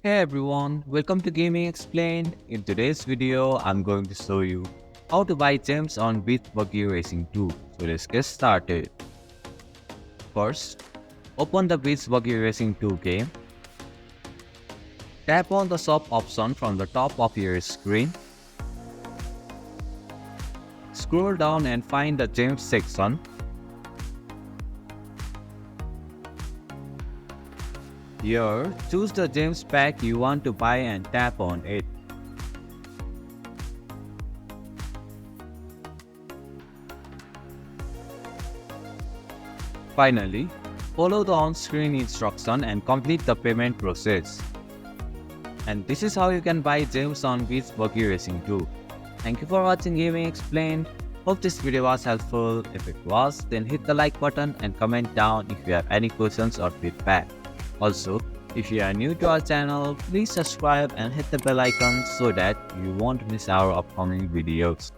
Hey everyone, welcome to Gaming Explained. In today's video, I'm going to show you how to buy gems on Beach Buggy Racing 2. So let's get started. First, open the Beach Buggy Racing 2 game. Tap on the shop option from the top of your screen. Scroll down and find the gems section. Here, choose the gems pack you want to buy and tap on it. Finally, follow the on-screen instruction and complete the payment process. And this is how you can buy gems on Beach Buggy Racing 2. Thank you for watching Gaming Explained. Hope this video was helpful. If it was, then hit the like button and comment down if you have any questions or feedback. Also, if you are new to our channel, please subscribe and hit the bell icon so that you won't miss our upcoming videos.